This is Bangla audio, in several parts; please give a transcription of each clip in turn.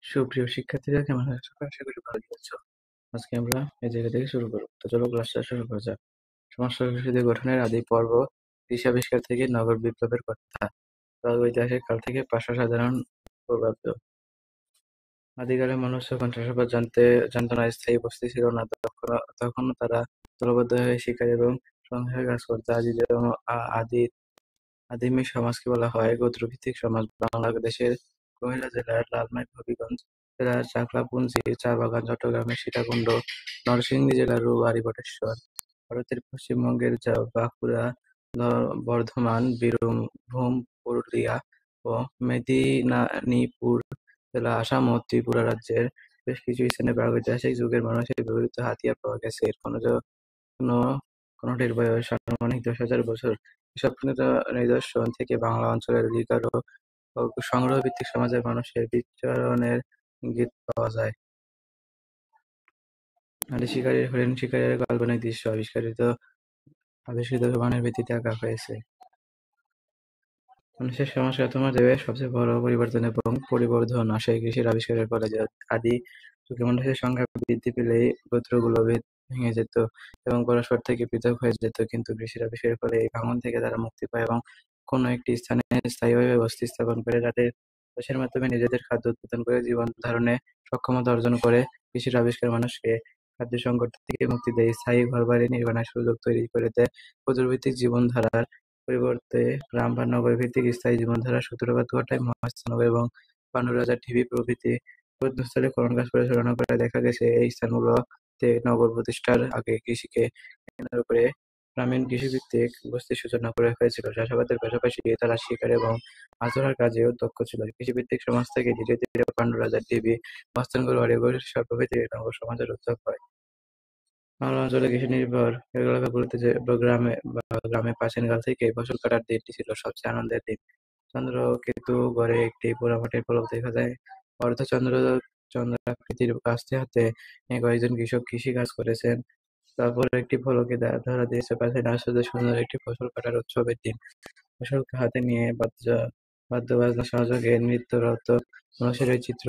সুপ্রিয় শিক্ষার্থীরা কেমন আছো? আশা করি ভালো আছো। আজকে আমরা এই জায়গা থেকে শুরু করব। তো চলো ক্লাসটা শুরু করা যাক। সমাজ সংস্কৃতি গঠনের আদি পর্ব কৃষি আবিষ্কার থেকে নগর বিপ্লবের কথা। প্রাগৈতিহাসিক কাল থেকে ভাষা সাধারণ প্রভাব্য। আদিকালে মানুষ যখন চাষাবাদ জানতো না, স্থায়ী বসতি ছিল না, তখন তারা দলবদ্ধ হয়ে শিকার এবং সংসারে কাজ করতো। আদি আদিমি সমাজকে বলা হয় গোত্রভিত্তিক সমাজ। বাংলাদেশের কুমিল্লা জেলার লালমাই, হবিগঞ্জ জেলার চাকলাপুঞ্জি চা বাগান, চট্টগ্রামের সীতাকুণ্ড, নরসিংদী জেলার রূপবাড়ী, বটেশ্বর, ভারতের পশ্চিমবঙ্গের বাঁকুড়া, বর্ধমান, বীরভূম, পুরুলিয়া ও মেদিনীপুর জেলা, আসাম ও ত্রিপুরা রাজ্যের বেশ কিছু স্থানে প্রাগৈতিহাসিক যুগের মানুষের ব্যবহৃত হাতিয়ার পাওয়া গেছে। এর কোনো কোনোটির বয়স আনুমানিক 10,000 বছর। এসব নিদর্শন থেকে বাংলা অঞ্চলের অধিকার ও সংগ্রহভিত্তিক সমাজের মানুষের বিচরণের ইঙ্গিত পাওয়া যায়। হাড়ি শিকারী, হরিণ শিকারের কাল্পনিক দৃশ্য আবিষ্কৃত প্রমাণের ভিত্তিতে আঁকা হয়েছে। মানুষের সমাজগত মর্যাদায় সবচেয়ে বড় পরিবর্তন এবং পরিবর্ধন আসে কৃষির আবিষ্কারের ফলে। আদি যুগে মানুষের সংখ্যা বৃদ্ধি পেলেই গোত্রগুলো ভেঙে যেত এবং পরস্পর থেকে পৃথক হয়ে যেত, কিন্তু কৃষির আবিষ্কারের ফলে এই ভাঙন থেকে তারা মুক্তি পায় এবং কোনো একটি স্থানে স্থায়ীভাবে বসতি স্থাপন করে তাদের চাষের মাধ্যমে নিজেদের খাদ্য উৎপাদন করে জীবন ধারণে সক্ষমতা অর্জন করে। কৃষির আবিষ্কার মানুষকে খাদ্য সংকট থেকে মুক্তি দেয়, স্থায়ী ঘরবাড়ি নির্মাণের সুযোগ তৈরি করে দেয়। ক্ষুদ্রভিত্তিক জীবনধারার পরিবর্তে গ্রাম বা নগর-ভিত্তিক স্থায়ী জীবনধারার সূত্রপাত ঘটায়। মহাস্থানগর এবং পান্ডুরাজা, ঢিবি প্রভৃতি প্রত্নস্থলে খনন কাজ পরিচালনা করে দেখা গেছে এই স্থানগুলোতে নগর প্রতিষ্ঠার আগে কৃষিকে কেন্দ্র করে গ্রামীণ কৃষিভিত্তিক বস্তির সূচনা করা হয়েছিল। চাষাবাদের পাশাপাশি তারা শিকার এবং মাছ ধরার কাজেও দক্ষ ছিল। কৃষিভিত্তিক সমাজ থেকে ধীরে ধীরে পান্ডুরাজা, ঢিবি, মহাস্থানগর, অলিগড় প্রভৃতি নগর সমাজের উদ্ভব হয়। বাংলা অঞ্চলে কৃষি নির্ভর এলাকাগুলোতে গ্রামে প্রাচীনকাল থেকেই ফসল কাটার দিনটি ছিল সবচেয়ে আনন্দের দিন। চন্দ্র কেতু গড়ে একটি পোড়ামাটির ফলক দেখা যায়। চন্দ্রাকৃতির কাস্তে হাতে কয়েকজন কৃষক কৃষি কাজ করেছেন। তারপর একটি ফলকে ধরা দিয়েছে প্রাচীন আশ্চর্য সুন্দর একটি ফসল কাটার উৎসবের দিন। ফসলকে হাতে নিয়ে বাদ্যবাজনা সহযোগে নৃত্যরত মানুষের এই চিত্র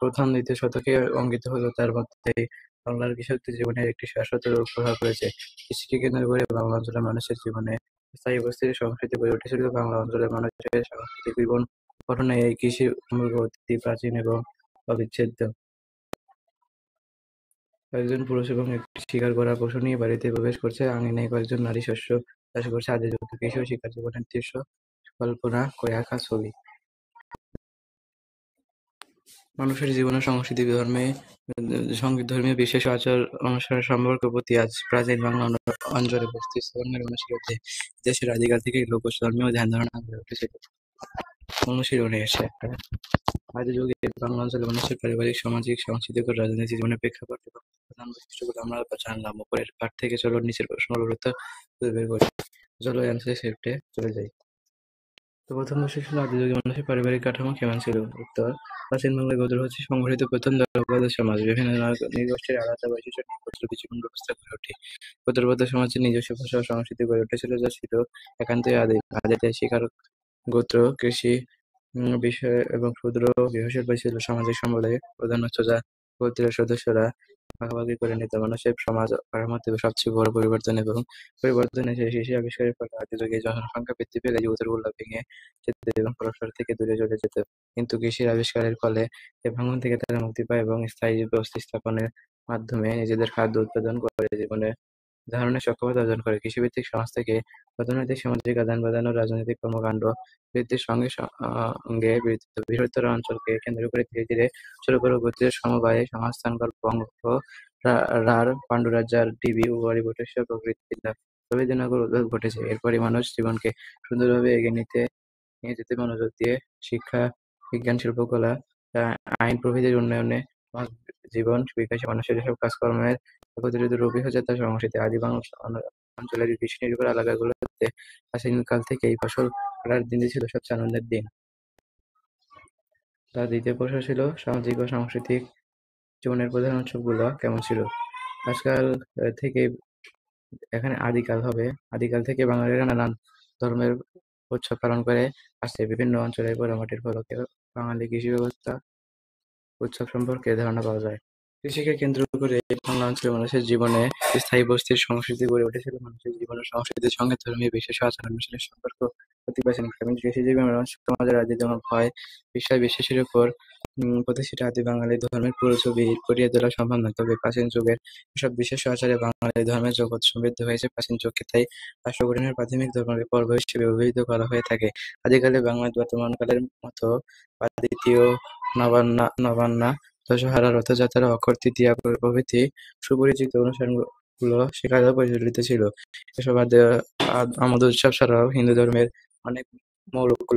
প্রথম দ্বিতীয় শতকে অঙ্কিত হলেও তার মধ্যেই বাংলার কৃষকদের জীবনের একটি শাশ্বত রূপ প্রভাব রয়েছে। কৃষিকে কেন্দ্র করে বাংলা অঞ্চলের মানুষের জীবনে স্থায়ী বস্তির সংস্কৃতি গড়ে উঠেছিল। বাংলা অঞ্চলের মানুষের সাংস্কৃতিক জীবন গঠনে এই কৃষির ভূমিকা অতি প্রাচীন এবং অবিচ্ছেদ্য। কয়েকজন পুরুষ এবং একটি শিকার করা পশু নিয়ে বাড়িতে প্রবেশ করছে, আঙিনায় কয়েকজন নারী শস্য চাষ করছে। আদি যুগে কৃষি ও শিকার জীবনের দৃশ্য কল্পনা করে আঁকা ছবি। মানুষের জীবন ও সংস্কৃতি, ধর্মীয় বিশ্বাস ও আচার অনুষ্ঠানের সম্পর্কের প্রতি আজ প্রাচীন বাংলা অঞ্চলে বস্তি স্থাপনের মানসিকতাতে দেশের আদিকাল থেকেই লোক ধর্মীয় ধ্যান ধারণা গড়ে উঠেছিল। অনুশীলনী এসে একটা আদি যুগে বাংলা অঞ্চলের মানুষের পারিবারিক, সামাজিক, সাংস্কৃতিক ও রাজনৈতিক জীবনের প্রেক্ষাপট এবং প্রধান বৈশিষ্ট্যগুলো আমরা জানলাম। উপরের পাঠ থেকে চলো নিচের প্রশ্নগুলোর উত্তর খুঁজে বের করি। চলো অ্যান্সার শিফটে চলে যাই। তো প্রথম প্রশ্ন ছিল আদি যুগে মানুষের পারিবারিক কাঠামো কেমন ছিল? উত্তর, প্রাচীন বাংলায় গোত্র হচ্ছে সংগঠিত প্রথম দলবদ্ধ সমাজ। বিভিন্ন নৃগোষ্ঠীর আলাদা বৈশিষ্ট্য নিয়ে গোত্র বিচরণ ব্যবস্থা গড়ে ওঠে। গোত্রবদ্ধ সমাজের নিজস্ব ভাষা ও সংস্কৃতি গড়ে উঠেছিল, যা ছিল একান্তই আদিম। আদিতে শিকার, গোত্র, কৃষি বিষয় এবং ক্ষুদ্র গৃহশিল্প ছিল সামাজিক সম্প্রদায়ের প্রধান উৎস, যা গোত্রের সদস্যরা ভাগাভাগি করে নিত। মানুষের সমাজ কাঠামোতে সবচেয়ে বড় পরিবর্তন এসে কৃষি আবিষ্কারের ফলে। আদি যুগে জনসংখ্যা বৃদ্ধি পেলে গোত্রগুলো ভেঙে যেত এবং পরস্পর থেকে দূরে চলে যেত, কিন্তু কৃষির আবিষ্কারের ফলে এ ভাঙন থেকে তারা মুক্তি পায় এবং স্থায়ী বসতি স্থাপনের মাধ্যমে নিজেদের খাদ্য উৎপাদন করে জীবনে ধারণের সক্ষমতা অর্জন করে। কৃষিভিত্তিক সমাজ থেকে অর্থনৈতিক, সামাজিক আদান-প্রদান ও রাজনৈতিক কর্মকাণ্ড বৃদ্ধির সঙ্গে বৃহত্তর অঞ্চলকে কেন্দ্র করে ধীরে ধীরে ছোট বড় গোত্রের সমবায় সংস্থানগত বঙ্গ, রাঢ়, পান্ডুরাজ্জার, ডিবি, উবাড়ি, বটেশ্বর প্রভৃতি নগর উদ্ভব ঘটেছে। এরপরই মানুষ জীবনকে সুন্দরভাবে এগিয়ে নিয়ে যেতে মনোযোগ দিয়ে শিক্ষা, বিজ্ঞান, শিল্পকলা, আইন প্রভৃতির উন্নয়নে সমাজ জীবন বিকাশে মানুষের এসব কাজকর্মের একত্রিত রূপই হচ্ছে তার সংস্কৃতি। আদি বাংলা অঞ্চলের কৃষি নির্ভর এলাকাগুলোতে প্রাচীনকাল থেকেই ফসল কাটার দিনটি ছিল সবচেয়ে আনন্দের দিন। তার দ্বিতীয় প্রশ্ন ছিল সামাজিক ও সাংস্কৃতিক জীবনের প্রধান উৎসবগুলো কেমন ছিল? আজকাল থেকে এখানে আদিকাল হবে। আদিকাল থেকে বাঙালিরা নানান ধর্মের উৎসব পালন করে আসছে। বিভিন্ন অঞ্চলে পোড়ামাটির ফলকে বাঙালি কৃষি ব্যবস্থা উৎসব সম্পর্কে ধারণা পাওয়া যায়। কৃষিকে কেন্দ্র করে বাংলা অঞ্চলের মানুষের জীবনে স্থায়ী বস্তির সংস্কৃতি গড়ে উঠেছিল। মানুষের জীবন ও সংস্কৃতির সঙ্গে ধর্মীয় বিশ্বাস ও আচার-অনুষ্ঠানের সম্পর্ক অতি প্রাচীন। গ্রামীণ কৃষিজীবী মানুষ সমাজের আদি এবং ভয়, বিশ্বাস-বিশ্বাসের উপর প্রতিষ্ঠিত আদি বাঙালি ধর্মের পুরো ছবি ফুটিয়ে তোলা সম্ভব নয়। তবে প্রাচীন যুগের এসব বিশ্বাস ও আচারে বাঙালি ধর্মের জগৎ সমৃদ্ধ হয়েছে প্রাচীন যুগকে, তাই রাষ্ট্র গঠনের প্রাথমিক ধর্মীয় পর্ব হিসেবে অভিহিত করা হয়ে থাকে। আদিকালে বাংলায় বর্তমানকালের মতো বা দ্বিতীয় নবান্না, দশহরা, রথযাত্রা, অক্ষয় তৃতীয়া প্রভৃতি সুপরিচিত অনুষ্ঠানগুলো সেকালেও প্রচলিত ছিল। এসব আমোদ উৎসব ছাড়াও হিন্দু ধর্মের অনেক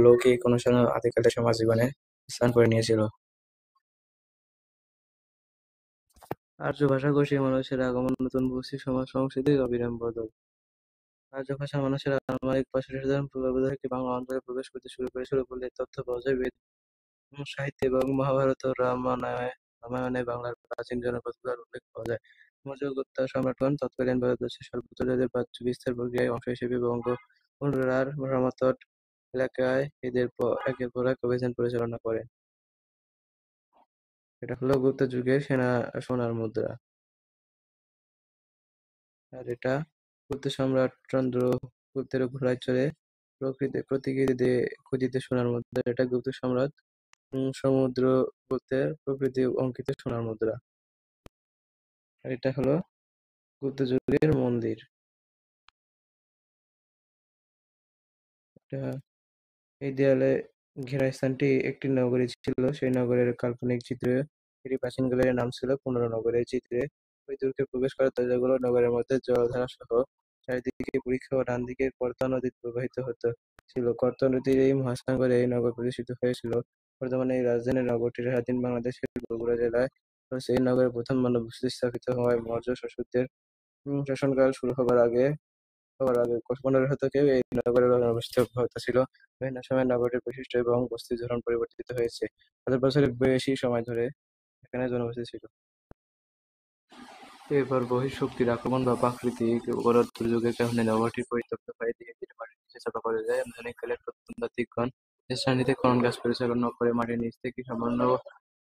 লৌকিক অনুষ্ঠানও আদিকালে সমাজ জীবনে স্থান করে নিয়েছিল। আর্য ভাষাভাষী মানুষের আগমন নতুন বস্তি সমাজ সংস্কৃতির অবিরাম বদল। আর্য ভাষার মানুষেরা আনুমানিক 65,000 পূর্বাব্দ থেকে বাংলা অঞ্চলে প্রবেশ করতে শুরু করেছিল বলে তথ্য পাওয়া যায় বেদ সাহিত্যে এবং মহাভারত ও রামায়ণে বাংলার প্রাচীন জনপদগুলোর উল্লেখ পাওয়া যায়। মৌর্য-গুপ্ত সম্রাটগণ তৎকালীন ভারতবর্ষের সর্বত্র তাদের প্রাচ্য বিস্তার প্রক্রিয়ার অংশ হিসেবে বঙ্গ-ভূমধ্যসাগর সমতট এলাকায় একের পর এক অভিযান পরিচালনা করেন। এটা হলো গুপ্ত যুগের সোনার মুদ্রা। আর এটা গুপ্ত সম্রাট চন্দ্রগুপ্তের ঘোড়ায় চড়ে প্রতিকৃতি খোদিত সোনার মুদ্রা। এটা গুপ্ত সম্রাট সমুদ্রগুপ্তের প্রকৃতি অঙ্কিত সোনার মুদ্রা। আর এটা হলো গুপ্ত যুগের মন্দির। এটা এই দেয়ালে ঘেরা স্থানটি একটি নগরী ছিল, সেই নগরের কাল্পনিক চিত্রে এটি প্রাচীনকালের নাম ছিল পুনর্নগর। এই চিত্রে ওই দুর্গে প্রবেশ করার দরজাগুলো নগরের মধ্যে জলধারা সহ চারিদিকে পরিখা ও ডান দিকে কর্তা নদী প্রবাহিত ছিল। কর্তা নদীর এই মহাসাগরে এই নগর প্রতিষ্ঠিত হয়েছিল। বর্তমানে এই রাজধানী নগরটি স্বাধীন বাংলাদেশের বগুড়া জেলায় রয়েছে। এই নগরে প্রথম মানব বসতি স্থাপিত হওয়ায় মৌর্য শাসকদের শাসনকাল শুরু হবার আগে 15 শতকে এই নগরের অবস্থিত অব্যাহত ছিল। বিভিন্ন সময়ে নগরটির বৈশিষ্ট্য এবং বস্তির ধরন পরিবর্তিত হয়েছে। 1000 বছরের বেশি সময় ধরে এখানে জনবসতি ছিল। এরপর বহিঃশক্তির আক্রমণ বা প্রাকৃতিক বড় দুর্যোগের কারণে নগরটি পরিত্যক্ত হয়ে ধীরে ধীরে মাটির নিচে চাপা পড়ে যায়। আধুনিককালের প্রত্নতাত্ত্বিকগণ নিজ সান্নিধ্যে খনন কাজ পরিচালনা করে মাটির নিচ থেকে সামান্য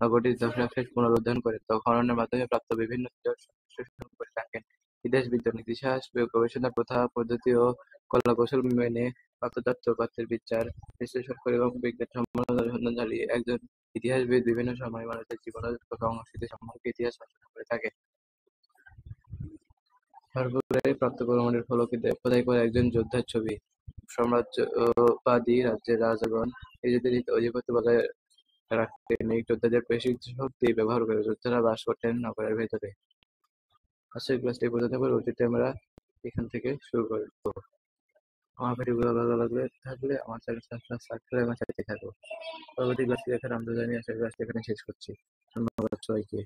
নগরটির ধ্বংসাবশেষ পুনরুদ্ধার করে খননের মাধ্যমে প্রাপ্ত বিভিন্ন নিদর্শন বিশ্লেষণ করে থাকেন। ইতিহাসবিদগণ ইতিহাস গবেষণার প্রথা পদ্ধতি ও কলাকৌশল মেনে প্রাপ্ত তথ্য-উপাত্তের বিচার বিশ্লেষণ করে এবং বিজ্ঞানসম্মত অনুসন্ধান চালিয়ে একজন ইতিহাসবিদ বিভিন্ন সময় মানুষের জীবন ও সংস্কৃতি সম্পর্কে ইতিহাস রচনা করে থাকে। ভরপুরে প্রাপ্ত প্রমাণের ফলকে খোদাই করা একজন যোদ্ধার ছবি। সাম্রাজ্যবাদী রাজ্যের রাজাগণ নিজেদের আধিপত্য বজায় রাখতে এই যোদ্ধাদের পেশি শক্তি ব্যবহার করে যোদ্ধারা বাস করতেন নগরের ভেতরে। আজকের ক্লাসটি এই পর্যন্ত, পরবর্তীতে আমরা এখান থেকে শুরু করবো। আমার ভিডিওগুলো ভালো থাকলে আমার চ্যানেল সাবস্ক্রাইব করে আমার সাথে থাকো। পরবর্তী ক্লাসটি দেখার আমন্ত্রণ জানিয়ে আজকের ক্লাসটি এখানে শেষ করছি। ধন্যবাদ সবাইকে।